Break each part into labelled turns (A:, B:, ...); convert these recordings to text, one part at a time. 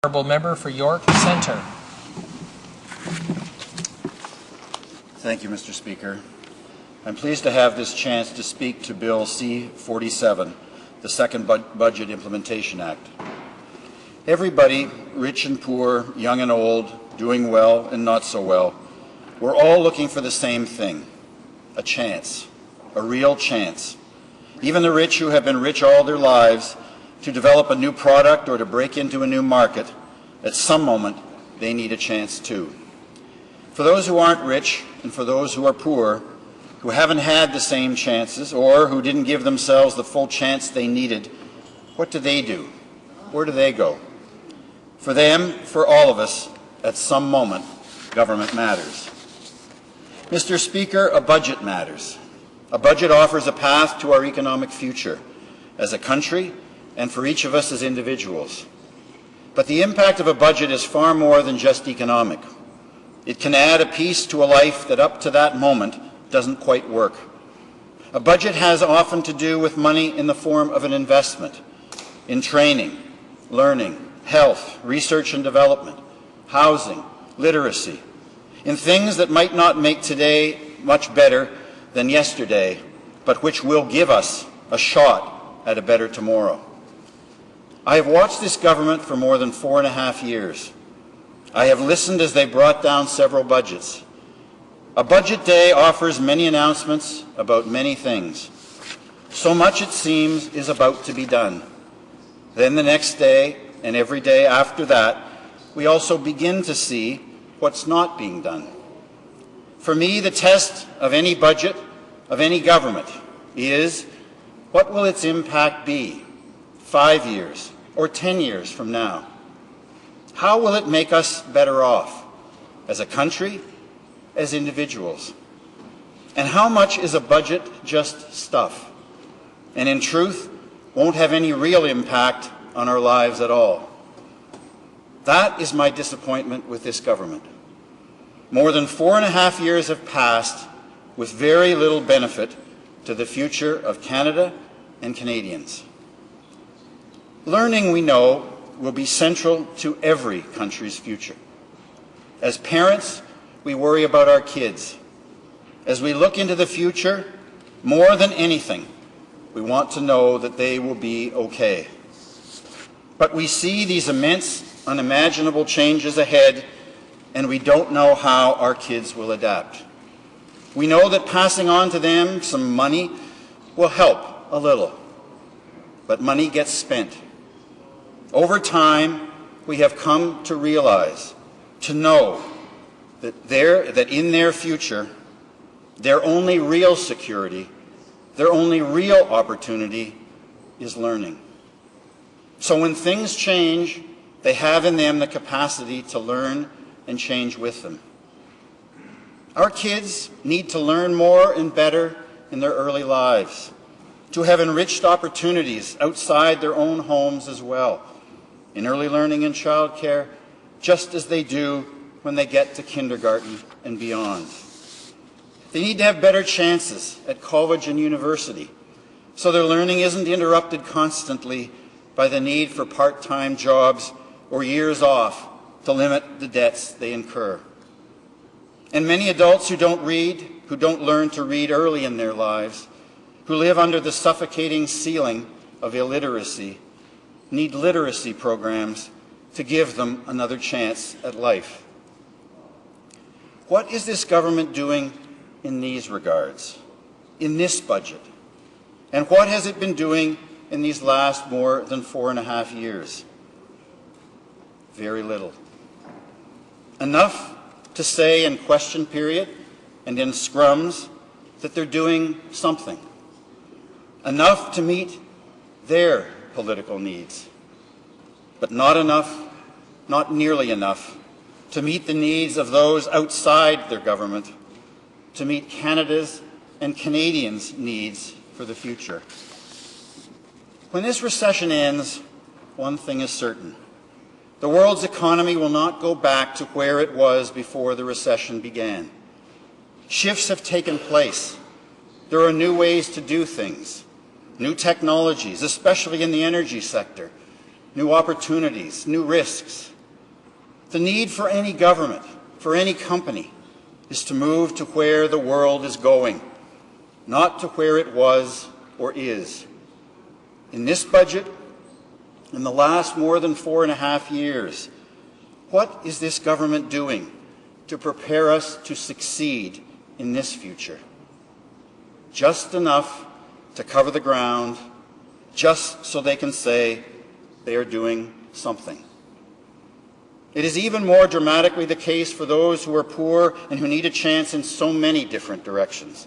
A: Honourable Member for York Centre.
B: Thank you, Mr. Speaker. I'm pleased to have this chance to speak to Bill C-47, the Second Budget Implementation Act. Everybody, rich and poor, young and old, doing well and not so well, we're all looking for the same thing, a chance, a real chance. Even the rich who have been rich all their lives, to develop a new product or to break into a new market, at some moment they need a chance too. For those who aren't rich and for those who are poor, who haven't had the same chances or who didn't give themselves the full chance they needed, what do? Where do they go? For them, for all of us, at some moment, government matters. Mr. Speaker, a budget matters. A budget offers a path to our economic future as a country and for each of us as individuals. But the impact of a budget is far more than just economic. It can add a piece to a life that up to that moment doesn't quite work. A budget has often to do with money in the form of an investment in training, learning, health, research and development, housing, literacy, in things that might not make today much better than yesterday, but which will give us a shot at a better tomorrow. I have watched this government for more than 4.5 years. I have listened as they brought down several budgets. A budget day offers many announcements about many things. So much, it seems, is about to be done. Then the next day and every day after that, we also begin to see what's not being done. For me, the test of any budget, of any government, is what will its impact be 5 years or 10 years from now? How will it make us better off as a country, as individuals? And how much is a budget just stuff, and in truth won't have any real impact on our lives at all? That is my disappointment with this government. More than 4.5 years have passed with very little benefit to the future of Canada and Canadians. Learning, we know, will be central to every country's future. As parents, we worry about our kids. As we look into the future, more than anything, we want to know that they will be okay. But we see these immense, unimaginable changes ahead, and we don't know how our kids will adapt. We know that passing on to them some money will help a little, but money gets spent. Over time, we have come to realize, to know, that in their future, their only real security, their only real opportunity is learning. So when things change, they have in them the capacity to learn and change with them. Our kids need to learn more and better in their early lives, to have enriched opportunities outside their own homes as well, in early learning and childcare, just as they do when they get to kindergarten and beyond. They need to have better chances at college and university, so their learning isn't interrupted constantly by the need for part-time jobs or years off to limit the debts they incur. And many adults who don't read, who don't learn to read early in their lives, who live under the suffocating ceiling of illiteracy, need literacy programs to give them another chance at life. What is this government doing in these regards, in this budget? And what has it been doing in these last more than 4.5 years? Very little. Enough to say in question period and in scrums that they're doing something. Enough to meet their political needs, but not enough, not nearly enough, to meet the needs of those outside their government, to meet Canada's and Canadians' needs for the future. When this recession ends, one thing is certain. The world's economy will not go back to where it was before the recession began. Shifts have taken place. There are new ways to do things, new technologies, especially in the energy sector, new opportunities, new risks. The need for any government, for any company, is to move to where the world is going, not to where it was or is. In this budget, in the last more than 4.5 years, what is this government doing to prepare us to succeed in this future? Just enough to cover the ground, just so they can say they are doing something. It is even more dramatically the case for those who are poor and who need a chance in so many different directions.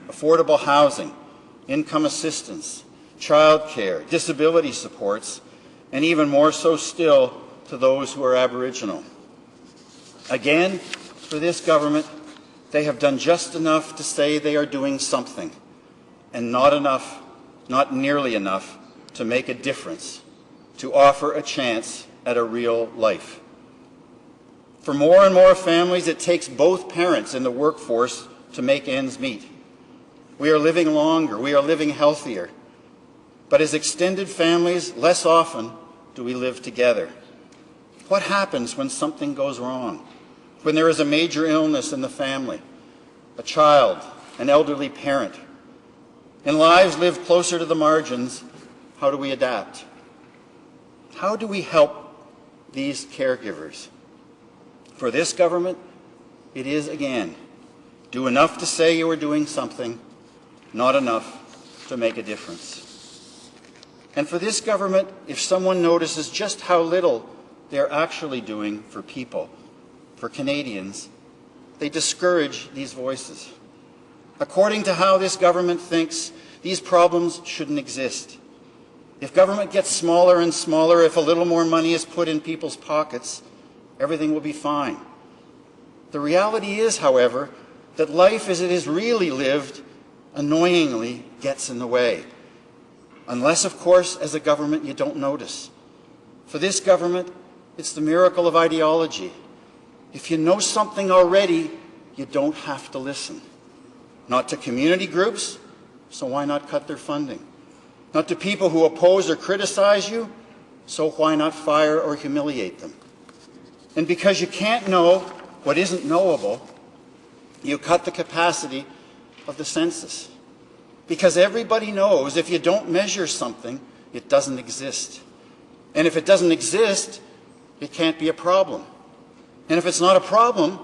B: Affordable housing, income assistance, child care, disability supports, and even more so still to those who are Aboriginal. Again, for this government, they have done just enough to say they are doing something, and not enough, not nearly enough, to make a difference, to offer a chance at a real life. For more and more families, it takes both parents in the workforce to make ends meet. We are living longer, we are living healthier, but as extended families, less often do we live together. What happens when something goes wrong? When there is a major illness in the family, a child, an elderly parent, and lives live closer to the margins, how do we adapt? How do we help these caregivers? For this government, it is, again, do enough to say you are doing something, not enough to make a difference. And for this government, if someone notices just how little they are actually doing for people, for Canadians, they discourage these voices. According to how this government thinks, these problems shouldn't exist. If government gets smaller and smaller, if a little more money is put in people's pockets, everything will be fine. The reality is, however, that life as it is really lived annoyingly gets in the way. Unless, of course, as a government you don't notice. For this government, it's the miracle of ideology. If you know something already, you don't have to listen. Not to community groups, so why not cut their funding? Not to people who oppose or criticize you, so why not fire or humiliate them? And because you can't know what isn't knowable, you cut the capacity of the census. Because everybody knows if you don't measure something, it doesn't exist. And if it doesn't exist, it can't be a problem. And if it's not a problem,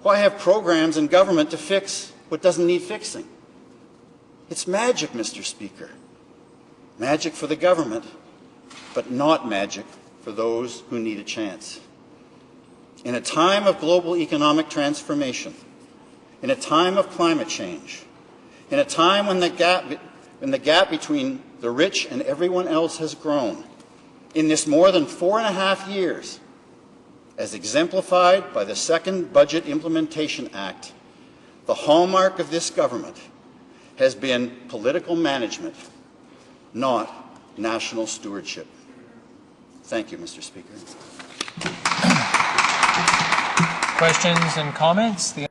B: why have programs in government to fix what doesn't need fixing? It's magic, Mr. Speaker. Magic for the government, but not magic for those who need a chance. In a time of global economic transformation, in a time of climate change, in a time when the gap between the rich and everyone else has grown, in this more than 4.5 years, as exemplified by the second Budget Implementation Act, the hallmark of this government has been political management, not national stewardship. Thank you, Mr. Speaker.
A: Questions and comments?